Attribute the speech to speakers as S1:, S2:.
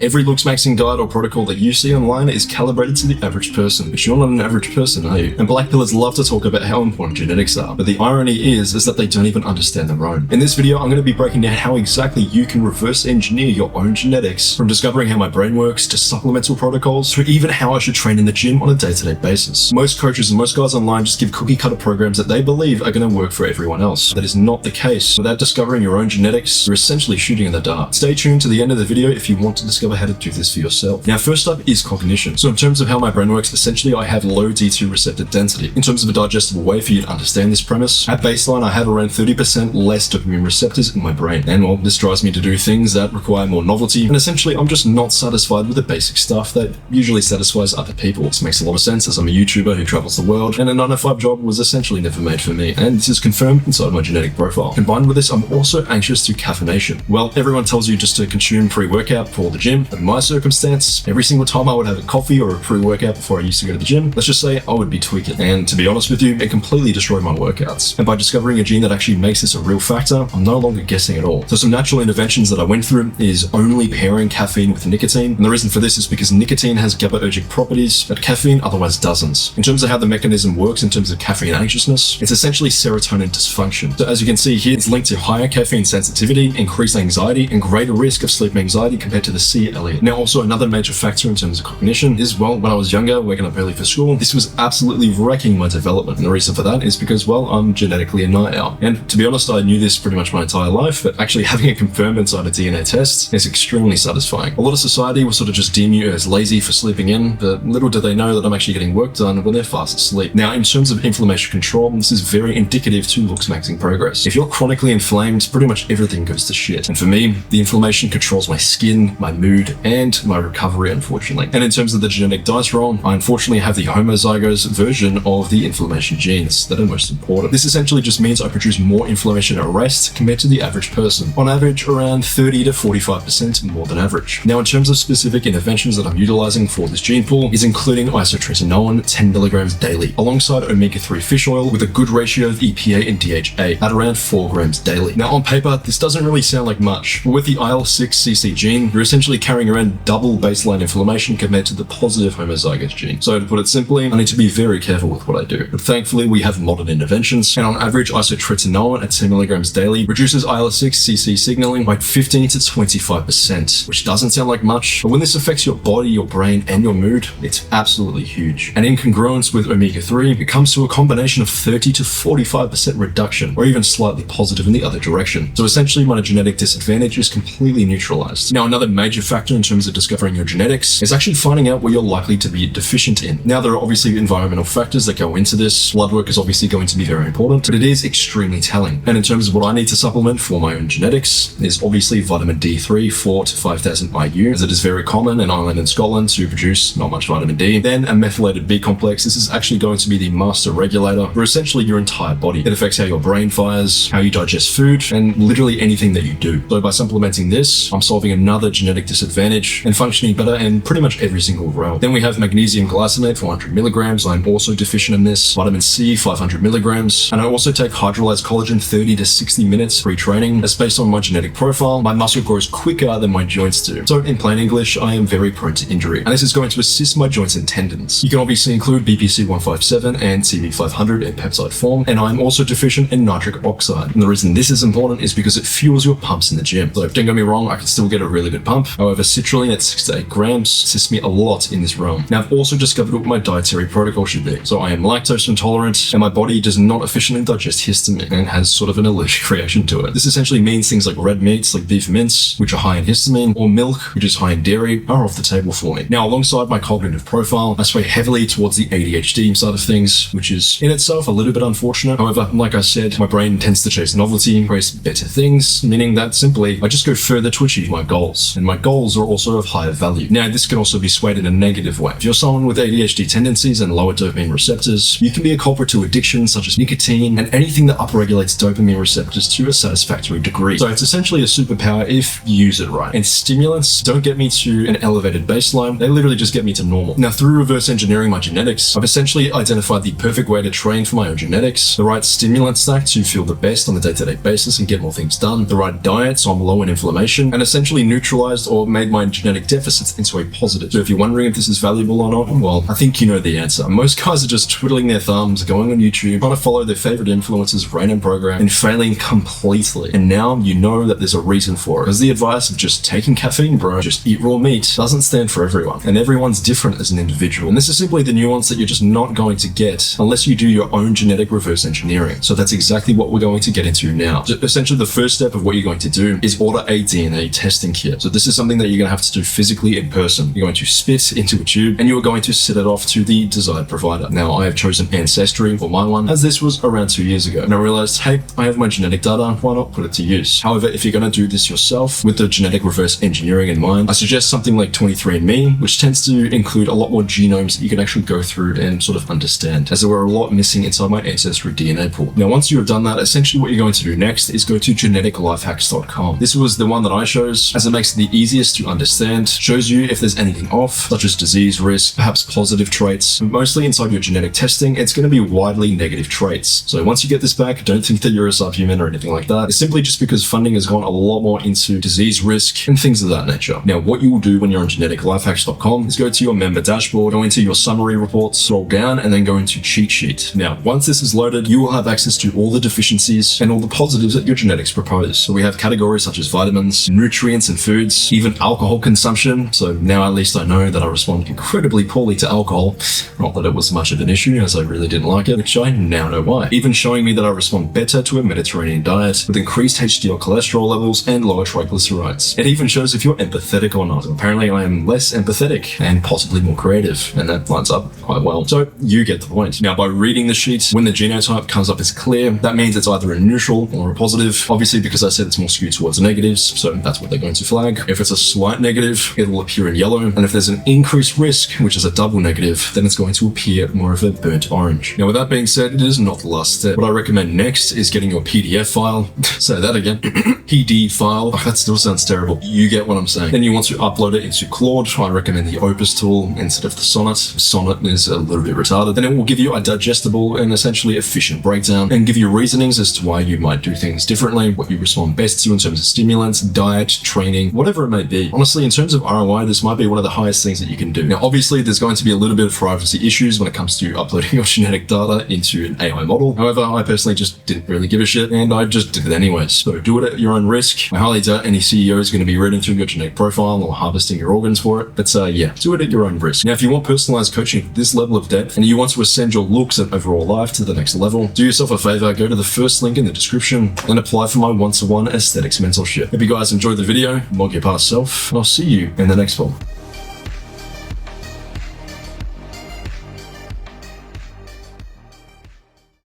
S1: Every Looksmaxxing diet or protocol that you see online is calibrated to the average person, but you're not an average person, are you? And black pillars love to talk about how important genetics are, but the irony is that they don't even understand their own. In this video, I'm going to be breaking down how exactly you can reverse engineer your own genetics, from discovering how my brain works, to supplemental protocols, to even how I should train in the gym on a day-to-day basis. Most coaches and most guys online just give cookie-cutter programs that they believe are going to work for everyone else. That is not the case. Without discovering your own genetics, you're essentially shooting in the dark. Stay tuned to the end of the video if you want to discover how to do this for yourself. Now, first up is cognition. So in terms of how my brain works, essentially I have low D2 receptor density. In terms of a digestible way for you to understand this premise, at baseline I have around 30% less dopamine receptors in my brain. And well, this drives me to do things that require more novelty, and essentially I'm just not satisfied with the basic stuff that usually satisfies other people. This makes a lot of sense as I'm a YouTuber who travels the world, and a 9-to-5 job was essentially never made for me, and this is confirmed inside my genetic profile. Combined with this, I'm also anxious to caffeination. Well, everyone tells you just to consume pre-workout before the gym. In my circumstance, every single time I would have a coffee or a pre-workout before I used to go to the gym, let's just say I would be tweaking. And to be honest with you, it completely destroyed my workouts. And by discovering a gene that actually makes this a real factor, I'm no longer guessing at all. So some natural interventions that I went through is only pairing caffeine with nicotine. And the reason for this is because nicotine has GABAergic properties that caffeine otherwise doesn't. In terms of how the mechanism works in terms of caffeine anxiousness, it's essentially serotonin dysfunction. So as you can see here, it's linked to higher caffeine sensitivity, increased anxiety, and greater risk of sleep anxiety compared to the C. Elliott. Now, also another major factor in terms of cognition is, well, when I was younger, waking up early for school, this was absolutely wrecking my development. And the reason for that is because, well, I'm genetically a night owl. And to be honest, I knew this pretty much my entire life, but actually having it confirmed inside a DNA test is extremely satisfying. A lot of society will sort of just deem you as lazy for sleeping in, but little do they know that I'm actually getting work done when they're fast asleep. Now, in terms of inflammation control, this is very indicative to Looksmaxxing progress. If you're chronically inflamed, pretty much everything goes to shit. And for me, the inflammation controls my skin, my mood, and my recovery, unfortunately. And in terms of the genetic dice roll, I unfortunately have the homozygous version of the inflammation genes that are most important. This essentially just means I produce more inflammation at rest compared to the average person. On average, around 30 to 45% more than average. Now, in terms of specific interventions that I'm utilizing for this gene pool is including isotretinoin 10 milligrams daily, alongside omega-3 fish oil with a good ratio of EPA and DHA at around 4 grams daily. Now, on paper, this doesn't really sound like much, but with the IL-6CC gene, you're essentially carrying around double baseline inflammation compared to the positive homozygous gene. So to put it simply, I need to be very careful with what I do. But thankfully, we have modern interventions, and on average, isotretinoin at 10 milligrams daily reduces IL-6CC signaling by 15 to 25%, which doesn't sound like much, but when this affects your body, your brain, and your mood, it's absolutely huge. And in congruence with omega-3, it comes to a combination of 30 to 45% reduction, or even slightly positive in the other direction. So essentially, my genetic disadvantage is completely neutralized. Now, another major factor in terms of discovering your genetics is actually finding out what you're likely to be deficient in. Now, there are obviously environmental factors that go into this. Blood work is obviously going to be very important, but it is extremely telling. And in terms of what I need to supplement for my own genetics is obviously vitamin D3, 4 to 5,000 IU, as it is very common in Ireland and Scotland to produce not much vitamin D. Then a methylated B complex. This is actually going to be the master regulator for essentially your entire body. It affects how your brain fires, how you digest food, and literally anything that you do. So by supplementing this, I'm solving another genetic disadvantage and functioning better in pretty much every single realm. Then we have magnesium glycinate, 400 milligrams. I'm also deficient in this. Vitamin C, 500 milligrams. And I also take hydrolyzed collagen 30 to 60 minutes pre-training. As based on my genetic profile, my muscle grows quicker than my joints do. So in plain English, I am very prone to injury. And this is going to assist my joints and tendons. You can obviously include BPC 157 and CB 500 in peptide form. And I'm also deficient in nitric oxide. And the reason this is important is because it fuels your pumps in the gym. So don't get me wrong, I can still get a really good pump. However, citrulline at 6 to 8 grams assists me a lot in this realm. Now, I've also discovered what my dietary protocol should be. So I am lactose intolerant, and my body does not efficiently digest histamine and has sort of an allergic reaction to it. This essentially means things like red meats, like beef mince, which are high in histamine, or milk, which is high in dairy, are off the table for me. Now, alongside my cognitive profile, I sway heavily towards the ADHD side of things, which is in itself a little bit unfortunate. However, like I said, my brain tends to chase novelty, embrace better things, meaning that simply I just go further to achieve my goals, and my goals are also of higher value. Now, this can also be swayed in a negative way. If you're someone with ADHD tendencies and lower dopamine receptors, you can be a culprit to addictions such as nicotine and anything that upregulates dopamine receptors to a satisfactory degree. So it's essentially a superpower if you use it right. And stimulants don't get me to an elevated baseline, they literally just get me to normal. Now, through reverse engineering my genetics, I've essentially identified the perfect way to train for my own genetics, the right stimulant stack to feel the best on a day-to-day basis and get more things done, the right diet so I'm low in inflammation, and essentially neutralized or made my genetic deficits into a positive. So if you're wondering if this is valuable or not, well, I think you know the answer. Most guys are just twiddling their thumbs, going on YouTube, trying to follow their favorite influencers, random program, and failing completely. And now you know that there's a reason for it. Because the advice of just taking caffeine, bro, just eat raw meat, doesn't stand for everyone. And everyone's different as an individual. And this is simply the nuance that you're just not going to get unless you do your own genetic reverse engineering. So that's exactly what we're going to get into now. So essentially, the first step of what you're going to do is order a DNA testing kit. So this is something that you're going to have to do physically in person. You're going to spit into a tube and you are going to send it off to the desired provider. Now, I have chosen Ancestry for my one, as this was around 2 years ago. And I realized, hey, I have my genetic data, why not put it to use? However, if you're going to do this yourself with the genetic reverse engineering in mind, I suggest something like 23andMe, which tends to include a lot more genomes that you can actually go through and sort of understand, as there were a lot missing inside my Ancestry DNA pool. Now, once you have done that, essentially what you're going to do next is go to geneticlifehacks.com. This was the one that I chose, as it makes it the easiest to understand, shows you if there's anything off, such as disease risk, perhaps positive traits. Mostly inside your genetic testing, it's going to be widely negative traits. So once you get this back, don't think that you're a subhuman or anything like that. It's simply just because funding has gone a lot more into disease risk and things of that nature. Now, what you will do when you're on geneticlifehacks.com is go to your member dashboard, go into your summary reports, scroll down, and then go into cheat sheet. Now, once this is loaded, you will have access to all the deficiencies and all the positives that your genetics propose. So we have categories such as vitamins, nutrients and foods, even alcohol consumption. So now at least I know that I respond incredibly poorly to alcohol. Not that it was much of an issue, as I really didn't like it, which I now know why. Even showing me that I respond better to a Mediterranean diet with increased HDL cholesterol levels and lower triglycerides. It even shows if you're empathetic or not. Apparently I am less empathetic and possibly more creative, and that lines up quite well. So you get the point. Now, by reading the sheet, when the genotype comes up as clear, that means it's either a neutral or a positive. Obviously, because I said it's more skewed towards negatives, so that's what they're going to flag. If it's a slight negative, it'll appear in yellow, and if there's an increased risk, which is a double negative, then it's going to appear more of a burnt orange. Now, with that being said, it is not the last step. What I recommend next is getting your PDF file. Say that again. PD file. Oh, that still sounds terrible. You get what I'm saying. Then you want to upload it into Claude. I recommend the Opus tool instead of the Sonnet. Sonnet is a little bit retarded. Then it will give you a digestible and essentially efficient breakdown and give you reasonings as to why you might do things differently, what you respond best to in terms of stimulants, diet, training, whatever it may be. Honestly, in terms of ROI, this might be one of the highest things that you can do. Now, obviously, there's going to be a little bit of privacy issues when it comes to uploading your genetic data into an AI model. However, I personally just didn't really give a shit, and I just did it anyways. So do it at your own risk. I highly doubt any CEO is going to be reading through your genetic profile or harvesting your organs for it. But yeah, do it at your own risk. Now, if you want personalized coaching at this level of depth and you want to ascend your looks and overall life to the next level, do yourself a favor, go to the first link in the description and apply for my one-to-one aesthetics mentorship. Hope you guys enjoyed the video, log your past self, and I'll see you in the next one.